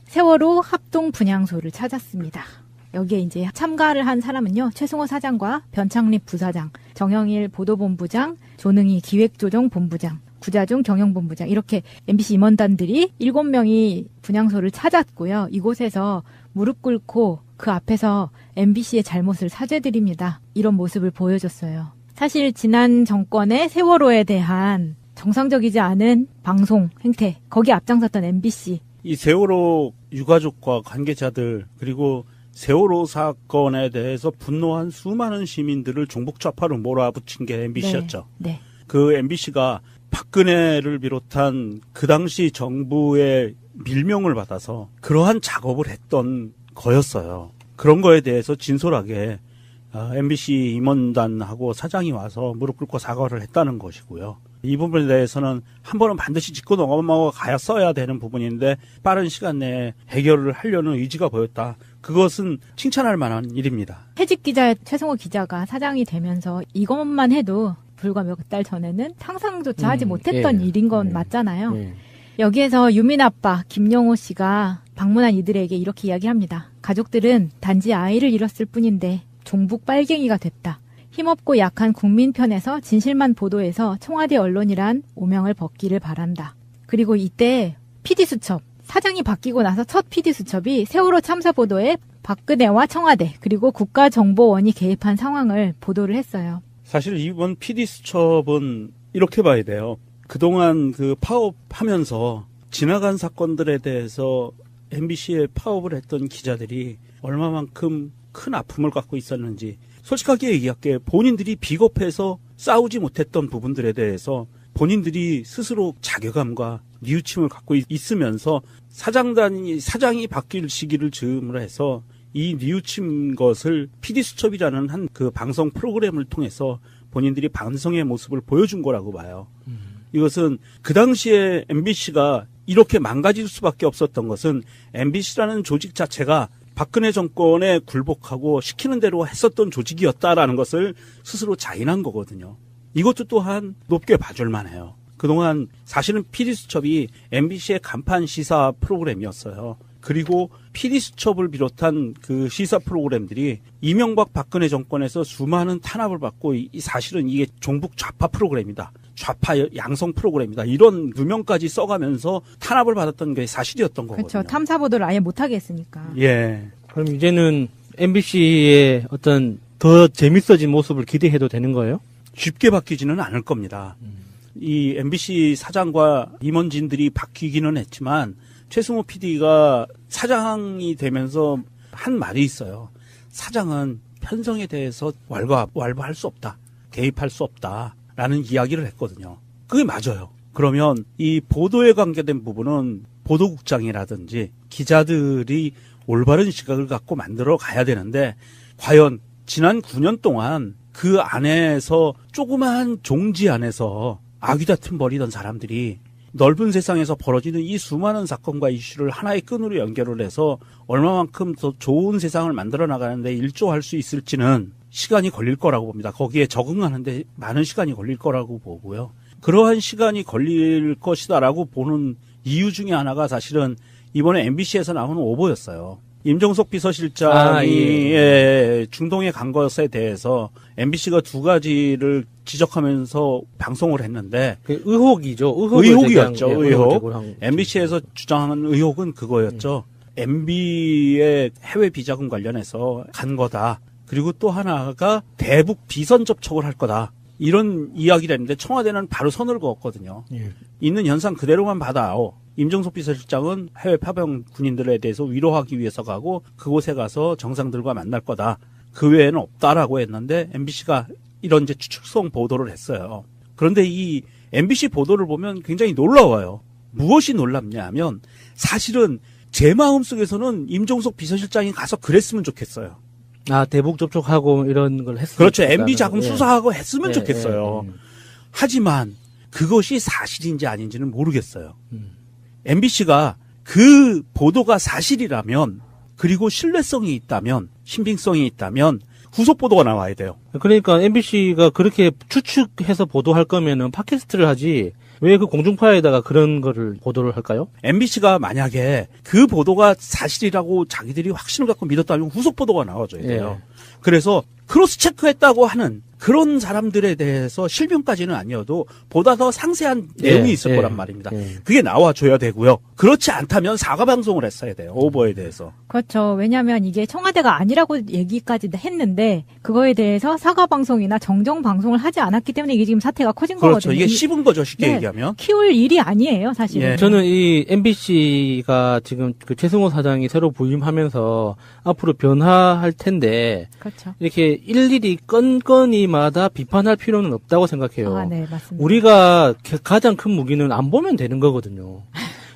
세월호 합동 분향소를 찾았습니다. 여기에 이제 참가를 한 사람은요, 최승호 사장과 변창립 부사장, 정영일 보도본부장, 조능희 기획조정본부장, 구자중 경영본부장, 이렇게 MBC 임원단들이 7명이 분향소를 찾았고요. 이곳에서 무릎 꿇고 그 앞에서 MBC의 잘못을 사죄드립니다. 이런 모습을 보여줬어요. 사실 지난 정권의 세월호에 대한 정상적이지 않은 방송 행태, 거기에 앞장섰던 MBC. 이 세월호 유가족과 관계자들, 그리고 세월호 사건에 대해서 분노한 수많은 시민들을 종북 좌파로 몰아붙인 게 MBC였죠. 네. 그 MBC가 박근혜를 비롯한 그 당시 정부의 밀명을 받아서 그러한 작업을 했던 거였어요. 그런 거에 대해서 진솔하게 MBC 임원단하고 사장이 와서 무릎 꿇고 사과를 했다는 것이고요. 이 부분에 대해서는 한 번은 반드시 짚고 넘어가야 되는 부분인데 빠른 시간 내에 해결을 하려는 의지가 보였다. 그것은 칭찬할 만한 일입니다. 해직 기자 최승호 기자가 사장이 되면서 이것만 해도 불과 몇 달 전에는 상상조차 하지 못했던 일인 건 맞잖아요. 여기에서 유민 아빠 김영호 씨가 방문한 이들에게 이렇게 이야기합니다. 가족들은 단지 아이를 잃었을 뿐인데 종북 빨갱이가 됐다. 힘없고 약한 국민 편에서 진실만 보도해서 청와대 언론이란 오명을 벗기를 바란다. 그리고 이때 PD수첩, 사장이 바뀌고 나서 첫 PD수첩이 세월호 참사 보도에 박근혜와 청와대 그리고 국가정보원이 개입한 상황을 보도를 했어요. 사실 이번 PD수첩은 이렇게 봐야 돼요. 그동안 그 파업하면서 지나간 사건들에 대해서 MBC에 파업을 했던 기자들이 얼마만큼 큰 아픔을 갖고 있었는지 솔직하게 얘기할게, 본인들이 비겁해서 싸우지 못했던 부분들에 대해서 본인들이 스스로 자괴감과 뉘우침을 갖고 있으면서 사장이 바뀔 시기를 즈음으로 해서 이 뉘우침 것을 PD수첩이라는 한 그 방송 프로그램을 통해서 본인들이 반성의 모습을 보여준 거라고 봐요. 이것은 그 당시에 MBC가 이렇게 망가질 수밖에 없었던 것은 MBC라는 조직 자체가 박근혜 정권에 굴복하고 시키는 대로 했었던 조직이었다라는 것을 스스로 자인한 거거든요. 이것도 또한 높게 봐줄 만해요. 그동안 사실은 PD수첩이 MBC의 간판 시사 프로그램이었어요. 그리고 PD수첩을 비롯한 그 시사 프로그램들이 이명박 박근혜 정권에서 수많은 탄압을 받고 사실은 이게 종북 좌파 프로그램이다. 좌파 양성 프로그램이다. 이런 누명까지 써가면서 탄압을 받았던 게 사실이었던 거거든요. 그렇죠. 탐사 보도를 아예 못하게 했으니까. 예. 그럼 이제는 MBC의 어떤 더 재밌어진 모습을 기대해도 되는 거예요? 쉽게 바뀌지는 않을 겁니다. 이 MBC 사장과 임원진들이 바뀌기는 했지만 최승호 PD가 사장이 되면서 한 말이 있어요. 사장은 편성에 대해서 왈부할 수 없다. 개입할 수 없다. 라는 이야기를 했거든요. 그게 맞아요. 그러면 이 보도에 관계된 부분은 보도국장이라든지 기자들이 올바른 시각을 갖고 만들어 가야 되는데 과연 지난 9년 동안 그 안에서 조그마한 종지 안에서 아귀다툼 벌이던 사람들이 넓은 세상에서 벌어지는 이 수많은 사건과 이슈를 하나의 끈으로 연결을 해서 얼마만큼 더 좋은 세상을 만들어 나가는데 일조할 수 있을지는 시간이 걸릴 거라고 봅니다. 거기에 적응하는데 많은 시간이 걸릴 거라고 보고요. 그러한 시간이 걸릴 것이다라고 보는 이유 중에 하나가 사실은 이번에 MBC에서 나오는 오보였어요. 임종석 비서실장이 중동에 간 것에 대해서 MBC가 두 가지를 지적하면서 방송을 했는데 그 의혹이죠. 의혹이었죠. 의혹. MBC에서 주장하는 의혹은 그거였죠. MB의 해외 비자금 관련해서 간 거다. 그리고 또 하나가 대북 비선 접촉을 할 거다. 이런 이야기를 했는데 청와대는 바로 선을 그었거든요. 있는 현상 그대로만 받아오. 임종석 비서실장은 해외 파병 군인들에 대해서 위로하기 위해서 가고 그곳에 가서 정상들과 만날 거다. 그 외에는 없다라고 했는데 MBC가 이런 이제 추측성 보도를 했어요. 그런데 이 MBC 보도를 보면 굉장히 놀라워요. 무엇이 놀랍냐 하면 사실은 제 마음속에서는 임종석 비서실장이 가서 그랬으면 좋겠어요. 아, 대북 접촉하고 이런 걸 했으면 그렇죠. 좋겠다는 MB 자금 거. 수사하고 했으면 좋겠어요. 하지만 그것이 사실인지 아닌지는 모르겠어요. MBC가 그 보도가 사실이라면 그리고 신뢰성이 있다면 신빙성이 있다면 후속 보도가 나와야 돼요. 그러니까 MBC가 그렇게 추측해서 보도할 거면은 팟캐스트를 하지 왜 그 공중파에다가 그런 거를 보도를 할까요? MBC가 만약에 그 보도가 사실이라고 자기들이 확신을 갖고 믿었다면 후속 보도가 나와줘야 돼요. 그래서 크로스 체크했다고 하는 그런 사람들에 대해서 실명까지는 아니어도 보다 더 상세한 내용이 있을 거란 말입니다. 그게 나와줘야 되고요. 그렇지 않다면 사과 방송을 했어야 돼요. 오보에 대해서. 그렇죠. 왜냐하면 이게 청와대가 아니라고 얘기까지 했는데 그거에 대해서 사과 방송이나 정정 방송을 하지 않았기 때문에 이게 지금 사태가 커진 그렇죠. 거거든요. 이게 씹은 거죠. 쉽게 얘기하면. 키울 일이 아니에요, 사실은. 저는 이 MBC가 지금 그 최승호 사장이 새로 부임하면서 앞으로 변화할 텐데 그렇죠. 이렇게 일일이 건건이마다 비판할 필요는 없다고 생각해요. 아, 네, 맞습니다. 우리가 가장 큰 무기는 안 보면 되는 거거든요.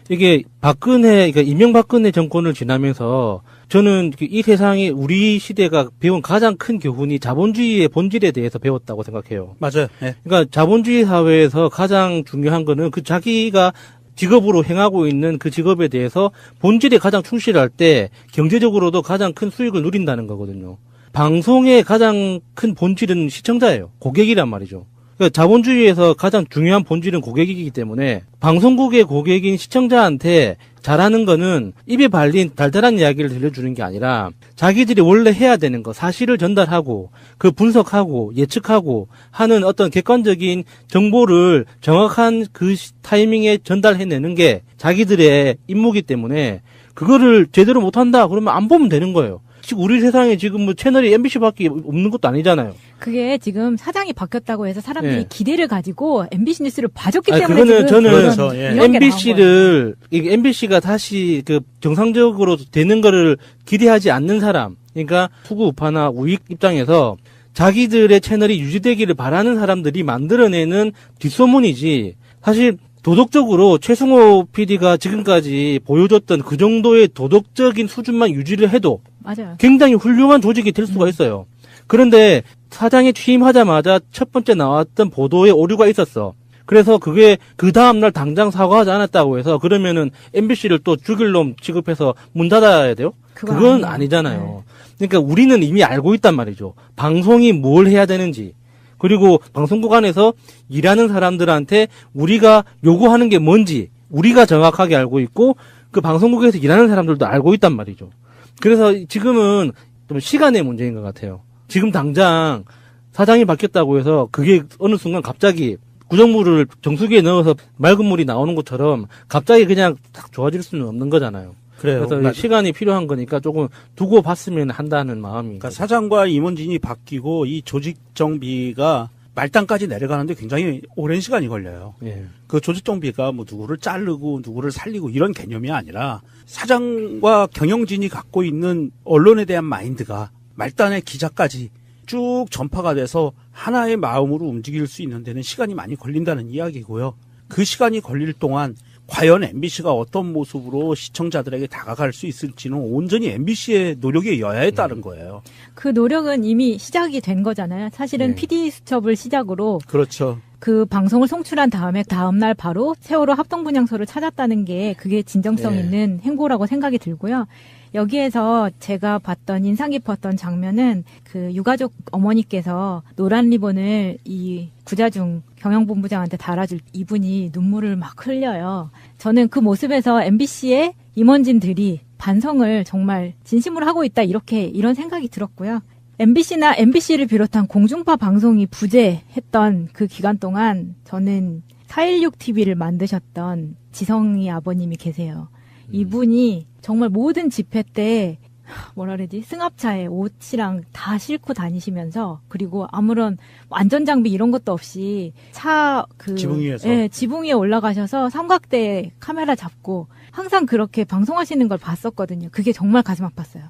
이게 그러니까 이명박근혜 정권을 지나면서 저는 이 세상에 우리 시대가 배운 가장 큰 교훈이 자본주의의 본질에 대해서 배웠다고 생각해요. 맞아요. 네. 그러니까 자본주의 사회에서 가장 중요한 거는 그 자기가 직업으로 행하고 있는 그 직업에 대해서 본질에 가장 충실할 때 경제적으로도 가장 큰 수익을 누린다는 거거든요. 방송의 가장 큰 본질은 시청자예요. 고객이란 말이죠. 그러니까 자본주의에서 가장 중요한 본질은 고객이기 때문에 방송국의 고객인 시청자한테 잘하는 거는 입에 발린 달달한 이야기를 들려주는 게 아니라 자기들이 원래 해야 되는 거 사실을 전달하고 그 분석하고 예측하고 하는 어떤 객관적인 정보를 정확한 그 타이밍에 전달해내는 게 자기들의 임무이기 때문에 그거를 제대로 못한다 그러면 안 보면 되는 거예요. 우리 세상에 지금 뭐 채널이 MBC밖에 없는 것도 아니잖아요. 그게 지금 사장이 바뀌었다고 해서 사람들이 기대를 가지고 MBC 뉴스를 봐줬기 때문에 그거는 지금 저는 그렇죠. 이런 MBC를 MBC가 다시 그 정상적으로 되는 거를 기대하지 않는 사람, 그러니까 투구 우파나 우익 입장에서 자기들의 채널이 유지되기를 바라는 사람들이 만들어내는 뒷소문이지. 사실 도덕적으로 최승호 PD가 지금까지 보여줬던 그 정도의 도덕적인 수준만 유지를 해도 맞아요. 굉장히 훌륭한 조직이 될 수가 있어요. 그런데 사장에 취임하자마자 첫 번째 나왔던 보도에 오류가 있었어. 그래서 그게 그 다음날 당장 사과하지 않았다고 해서 그러면은 MBC를 또 죽일 놈 취급해서 문 닫아야 돼요? 그건 아니잖아요. 그러니까 우리는 이미 알고 있단 말이죠. 방송이 뭘 해야 되는지. 그리고 방송국 안에서 일하는 사람들한테 우리가 요구하는 게 뭔지 우리가 정확하게 알고 있고 그 방송국에서 일하는 사람들도 알고 있단 말이죠. 그래서 지금은 좀 시간의 문제인 것 같아요. 지금 당장 사장이 바뀌었다고 해서 그게 어느 순간 갑자기 구정물을 정수기에 넣어서 맑은 물이 나오는 것처럼 갑자기 그냥 딱 좋아질 수는 없는 거잖아요. 그래요. 그래서 시간이 필요한 거니까 조금 두고 봤으면 한다는 마음이. 그러니까 사장과 임원진이 바뀌고 이 조직 정비가 말단까지 내려가는데 굉장히 오랜 시간이 걸려요. 예. 그 조직 정비가 뭐 누구를 자르고 누구를 살리고 이런 개념이 아니라 사장과 경영진이 갖고 있는 언론에 대한 마인드가 말단의 기자까지 쭉 전파가 돼서 하나의 마음으로 움직일 수 있는 데는 시간이 많이 걸린다는 이야기고요. 그 시간이 걸릴 동안 과연 MBC가 어떤 모습으로 시청자들에게 다가갈 수 있을지는 온전히 MBC의 노력의 여야에 따른 거예요. 그 노력은 이미 시작이 된 거잖아요. 사실은 PD 수첩을 시작으로 그렇죠. 그 방송을 송출한 다음에 다음날 바로 세월호 합동분향소를 찾았다는 게 그게 진정성 있는 행보라고 생각이 들고요. 여기에서 제가 봤던 인상 깊었던 장면은 그 유가족 어머니께서 노란 리본을 이 구자중 경영본부장한테 달아줄 이분이 눈물을 막 흘려요. 저는 그 모습에서 MBC의 임원진들이 반성을 정말 진심으로 하고 있다 이런 생각이 들었고요. MBC나 MBC를 비롯한 공중파 방송이 부재했던 그 기간 동안 저는 416TV를 만드셨던 지성이 아버님이 계세요. 이분이 정말 모든 집회 때 뭐라 그러지? 승합차에 옷이랑 다 싣고 다니시면서 그리고 아무런 안전장비 이런 것도 없이 지붕 위에서 지붕 위에 올라가셔서 삼각대 카메라 잡고 항상 그렇게 방송하시는 걸 봤었거든요. 그게 정말 가슴 아팠어요.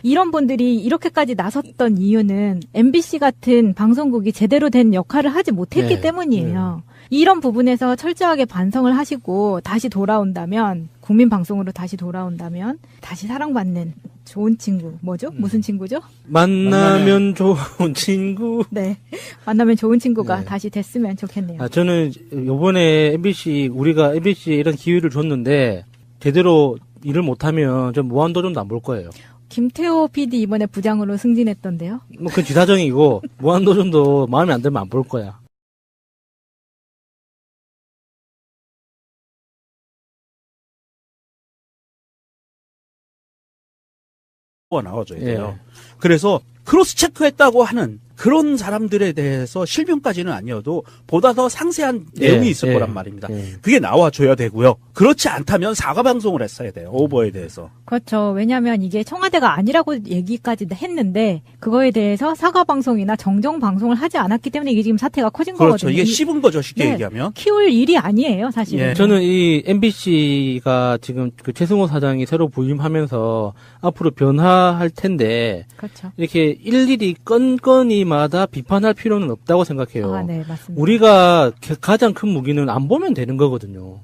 이런 분들이 이렇게까지 나섰던 이유는 MBC 같은 방송국이 제대로 된 역할을 하지 못했기 때문이에요. 이런 부분에서 철저하게 반성을 하시고 다시 돌아온다면 국민 방송으로 다시 돌아온다면 다시 사랑받는 좋은 친구 뭐죠? 무슨 친구죠? 만나면 좋은 친구. 네, 만나면 좋은 친구가 다시 됐으면 좋겠네요. 저는 이번에 우리가 MBC에 이런 기회를 줬는데 제대로 일을 못하면 좀 무한도전도 안 볼 거예요. 김태호 PD 이번에 부장으로 승진했던데요? 뭐 그건 지사정이고 무한도전도 마음에 안 들면 안 볼 거야. 나와줘야 돼요. 그래서 크로스 체크했다고 하는 그런 사람들에 대해서 실명까지는 아니어도 보다 더 상세한 내용이 있을 거란 말입니다. 그게 나와줘야 되고요. 그렇지 않다면 사과 방송을 했어야 돼요. 오보에 대해서. 그렇죠. 왜냐하면 이게 청와대가 아니라고 얘기까지 했는데 그거에 대해서 사과 방송이나 정정 방송을 하지 않았기 때문에 이게 지금 사태가 커진 그렇죠. 거거든요. 이게 씹은 거죠. 쉽게 얘기하면. 키울 일이 아니에요, 사실은. 예. 저는 이 MBC가 지금 그 최승호 사장이 새로 부임하면서 앞으로 변화할 텐데 그렇죠. 이렇게 일일이 건건이마다 비판할 필요는 없다고 생각해요. 아, 네, 맞습니다. 우리가 가장 큰 무기는 안 보면 되는 거거든요.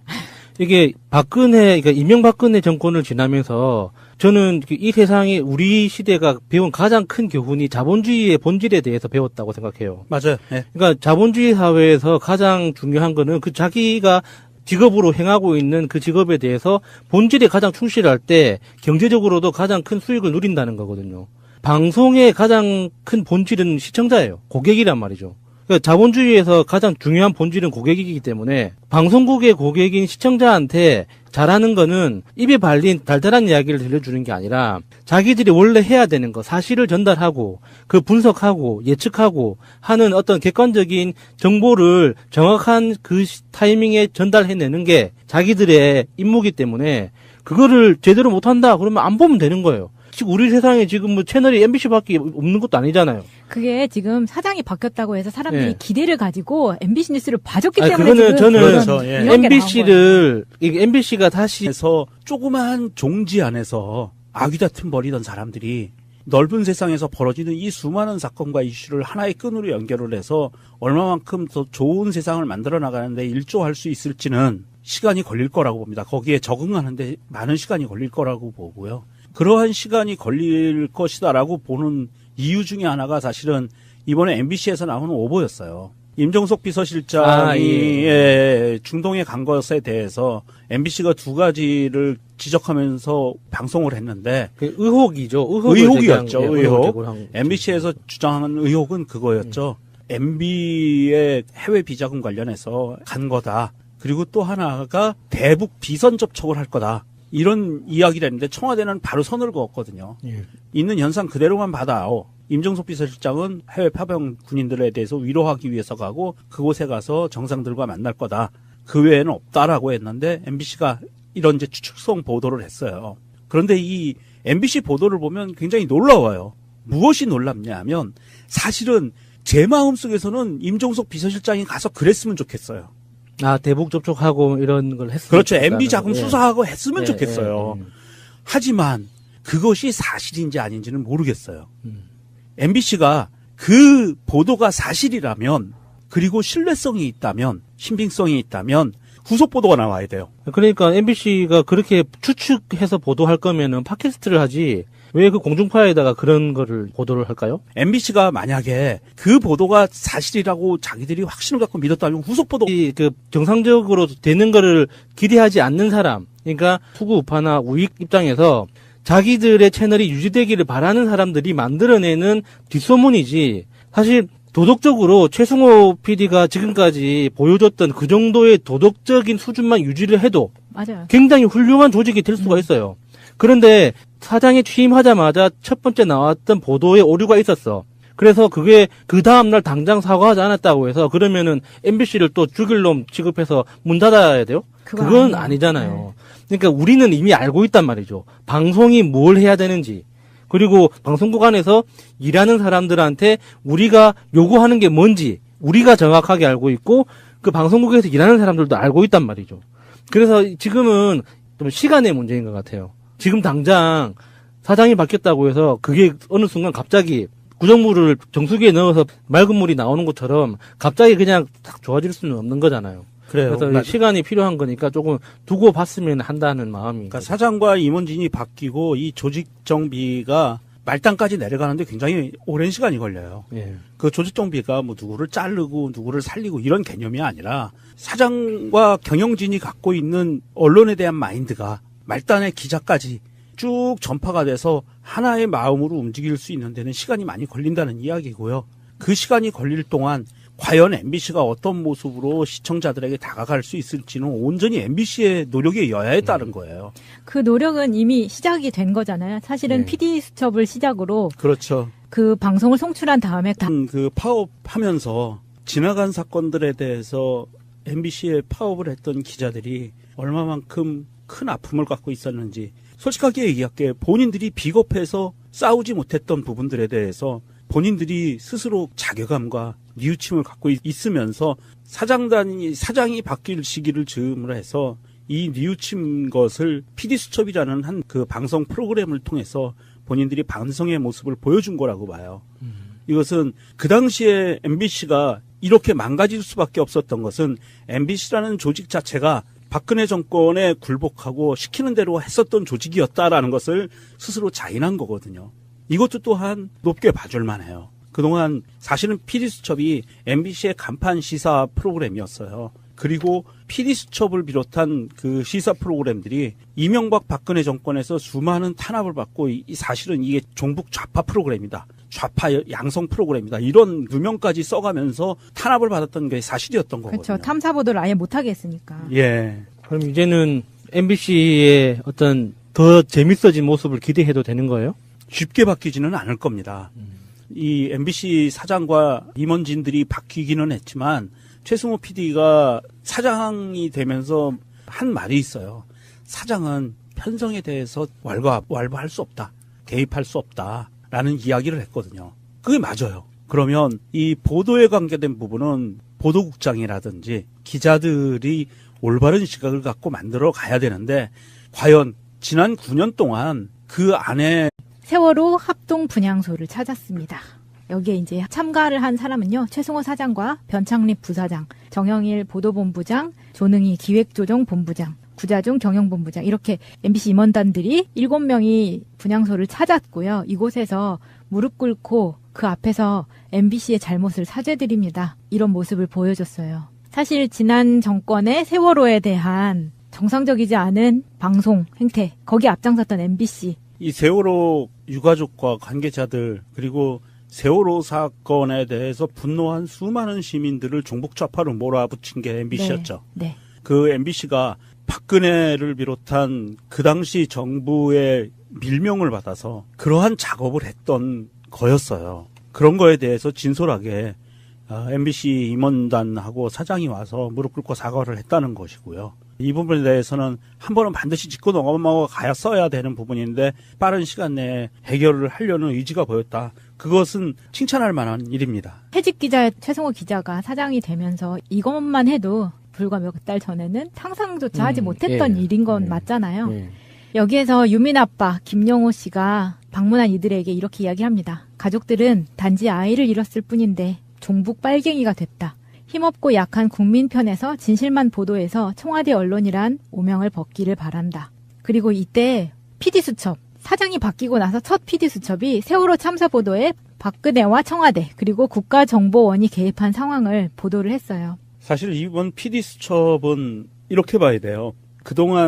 이게 그러니까 이명박근혜 정권을 지나면서 저는 이 세상에 우리 시대가 배운 가장 큰 교훈이 자본주의의 본질에 대해서 배웠다고 생각해요. 맞아요. 네. 그러니까 자본주의 사회에서 가장 중요한 거는 그 자기가 직업으로 행하고 있는 그 직업에 대해서 본질에 가장 충실할 때 경제적으로도 가장 큰 수익을 누린다는 거거든요. 방송의 가장 큰 본질은 시청자예요. 고객이란 말이죠. 그러니까 자본주의에서 가장 중요한 본질은 고객이기 때문에 방송국의 고객인 시청자한테 잘하는 거는 입에 발린 달달한 이야기를 들려주는 게 아니라 자기들이 원래 해야 되는 거, 사실을 전달하고 그 분석하고 예측하고 하는 어떤 객관적인 정보를 정확한 그 타이밍에 전달해내는 게 자기들의 임무이기 때문에 그거를 제대로 못한다 그러면 안 보면 되는 거예요. 지금 우리 세상에 지금 뭐 채널이 MBC밖에 없는 것도 아니잖아요. 그게 지금 사장이 바뀌었다고 해서 사람들이 예. 기대를 가지고 MBC 뉴스를 봐줬기 때문에 그거는 지금 저는 그렇죠. 예. 이런 게 나온 거예요. MBC가 다시 해서 조그마한 종지 안에서 아귀다툼 벌이던 사람들이 넓은 세상에서 벌어지는 이 수많은 사건과 이슈를 하나의 끈으로 연결을 해서 얼마만큼 더 좋은 세상을 만들어 나가는데 일조할 수 있을지는 시간이 걸릴 거라고 봅니다. 거기에 적응하는데 많은 시간이 걸릴 거라고 보고요. 그러한 시간이 걸릴 것이다라고 보는 이유 중에 하나가 사실은 이번에 MBC에서 나오는 오보였어요. 임종석 비서실장이 중동에 간 것에 대해서 MBC가 두 가지를 지적하면서 방송을 했는데 그 의혹이죠. 의혹이었죠. 의혹. 한 MBC에서 주장하는 의혹은 그거였죠. MB의 해외 비자금 관련해서 간 거다. 그리고 또 하나가 대북 비선 접촉을 할 거다. 이런 이야기를 했는데 청와대는 바로 선을 그었거든요. 예. 있는 현상 그대로만 받아오. 임종석 비서실장은 해외 파병 군인들에 대해서 위로하기 위해서 가고 그곳에 가서 정상들과 만날 거다. 그 외에는 없다라고 했는데 MBC가 이런 이제 추측성 보도를 했어요. 그런데 이 MBC 보도를 보면 굉장히 놀라워요. 무엇이 놀랍냐 하면 사실은 제 마음속에서는 임종석 비서실장이 가서 그랬으면 좋겠어요. 대북 접촉하고 이런 걸 했으면 그렇죠. 좋겠다는 MB 자금 거. 예. 수사하고 했으면 예, 좋겠어요. 예, 하지만 그것이 사실인지 아닌지는 모르겠어요. MBC가 그 보도가 사실이라면 그리고 신뢰성이 있다면 신빙성이 있다면 후속 보도가 나와야 돼요. 그러니까 MBC가 그렇게 추측해서 보도할 거면은 팟캐스트를 하지 왜 그 공중파에다가 그런 거를 보도를 할까요? MBC가 만약에 그 보도가 사실이라고 자기들이 확신을 갖고 믿었다면 후속 보도 그 정상적으로 되는 거를 기대하지 않는 사람, 그러니까 투구 우파나 우익 입장에서 자기들의 채널이 유지되기를 바라는 사람들이 만들어내는 뒷소문이지 사실 도덕적으로 최승호 PD가 지금까지 보여줬던 그 정도의 도덕적인 수준만 유지를 해도 맞아요. 굉장히 훌륭한 조직이 될 수가 있어요. 그런데 사장이 취임하자마자 첫 번째 나왔던 보도에 오류가 있었어. 그래서 그게 그 다음날 당장 사과하지 않았다고 해서 그러면은 MBC를 또 죽일 놈 취급해서 문 닫아야 돼요? 그건 아니잖아요. 그러니까 우리는 이미 알고 있단 말이죠. 방송이 뭘 해야 되는지. 그리고 방송국 안에서 일하는 사람들한테 우리가 요구하는 게 뭔지 우리가 정확하게 알고 있고 그 방송국에서 일하는 사람들도 알고 있단 말이죠. 그래서 지금은 좀 시간의 문제인 것 같아요. 지금 당장 사장이 바뀌었다고 해서 그게 어느 순간 갑자기 구정물을 정수기에 넣어서 맑은 물이 나오는 것처럼 갑자기 그냥 딱 좋아질 수는 없는 거잖아요. 그래요. 그래서 시간이 필요한 거니까 조금 두고 봤으면 한다는 마음이. 그러니까 사장과 임원진이 바뀌고 이 조직 정비가 말단까지 내려가는데 굉장히 오랜 시간이 걸려요. 예. 그 조직 정비가 뭐 누구를 자르고 누구를 살리고 이런 개념이 아니라 사장과 경영진이 갖고 있는 언론에 대한 마인드가 말단의 기자까지 쭉 전파가 돼서 하나의 마음으로 움직일 수 있는 데는 시간이 많이 걸린다는 이야기고요. 그 시간이 걸릴 동안 과연 MBC가 어떤 모습으로 시청자들에게 다가갈 수 있을지는 온전히 MBC의 노력에 여야에 따른 거예요. 그 노력은 이미 시작이 된 거잖아요. 사실은 네. PD 수첩을 시작으로 그렇죠. 그 방송을 송출한 다음에 그 파업하면서 지나간 사건들에 대해서 MBC에 파업을 했던 기자들이 얼마만큼 큰 아픔을 갖고 있었는지 솔직하게 얘기할게 본인들이 비겁해서 싸우지 못했던 부분들에 대해서 본인들이 스스로 자괴감과 뉘우침을 갖고 있으면서 사장이 바뀔 시기를 즈음을 해서 이 뉘우침 것을 PD수첩이라는 한 그 방송 프로그램을 통해서 본인들이 반성의 모습을 보여준 거라고 봐요. 이것은 그 당시에 MBC가 이렇게 망가질 수밖에 없었던 것은 MBC라는 조직 자체가 박근혜 정권에 굴복하고 시키는 대로 했었던 조직이었다라는 것을 스스로 자인한 거거든요. 이것도 또한 높게 봐줄 만해요. 그동안 사실은 PD수첩이 MBC의 간판 시사 프로그램이었어요. 그리고 PD수첩을 비롯한 그 시사 프로그램들이 이명박 박근혜 정권에서 수많은 탄압을 받고 사실은 이게 종북 좌파 프로그램이다. 좌파 양성 프로그램이다. 이런 누명까지 써가면서 탄압을 받았던 게 사실이었던 거거든요. 그렇죠. 탐사 보도를 아예 못하게 했으니까. 예. 그럼 이제는 MBC의 어떤 더 재밌어진 모습을 기대해도 되는 거예요? 쉽게 바뀌지는 않을 겁니다. 이 MBC 사장과 임원진들이 바뀌기는 했지만 최승호 PD가 사장이 되면서 한 말이 있어요. 사장은 편성에 대해서 왈가왈부할 수 없다. 개입할 수 없다라는 이야기를 했거든요. 그게 맞아요. 그러면 이 보도에 관계된 부분은 보도국장이라든지 기자들이 올바른 시각을 갖고 만들어 가야 되는데 과연 지난 9년 동안 그 안에 세월호 합동 분향소를 찾았습니다. 여기에 이제 참가를 한 사람은요, 최승호 사장과 변창립 부사장, 정영일 보도본부장, 조능희 기획조정본부장, 구자중 경영본부장, 이렇게 MBC 임원단들이 7명이 분향소를 찾았고요. 이곳에서 무릎 꿇고 그 앞에서 MBC의 잘못을 사죄드립니다. 이런 모습을 보여줬어요. 사실 지난 정권의 세월호에 대한 정상적이지 않은 방송 행태, 거기에 앞장섰던 MBC. 이 세월호 유가족과 관계자들 그리고 세월호 사건에 대해서 분노한 수많은 시민들을 종북 좌파로 몰아붙인 게 MBC였죠. 네. 그 MBC가 박근혜를 비롯한 그 당시 정부의 밀명을 받아서 그러한 작업을 했던 거였어요. 그런 거에 대해서 진솔하게 MBC 임원단하고 사장이 와서 무릎 꿇고 사과를 했다는 것이고요. 이 부분에 대해서는 한 번은 반드시 짚고 넘어가야 써야 되는 부분인데 빠른 시간 내에 해결을 하려는 의지가 보였다. 그것은 칭찬할 만한 일입니다. 해직 기자 최승호 기자가 사장이 되면서 이것만 해도 불과 몇 달 전에는 상상조차 하지 못했던 일인 건 맞잖아요. 여기에서 유민 아빠 김영호 씨가 방문한 이들에게 이렇게 이야기합니다. 가족들은 단지 아이를 잃었을 뿐인데 종북 빨갱이가 됐다. 힘없고 약한 국민 편에서 진실만 보도해서 청와대 언론이란 오명을 벗기를 바란다. 그리고 이때 PD수첩, 사장이 바뀌고 나서 첫 PD수첩이 세월호 참사 보도에 박근혜와 청와대 그리고 국가정보원이 개입한 상황을 보도를 했어요. 사실 이번 PD수첩은 이렇게 봐야 돼요. 그동안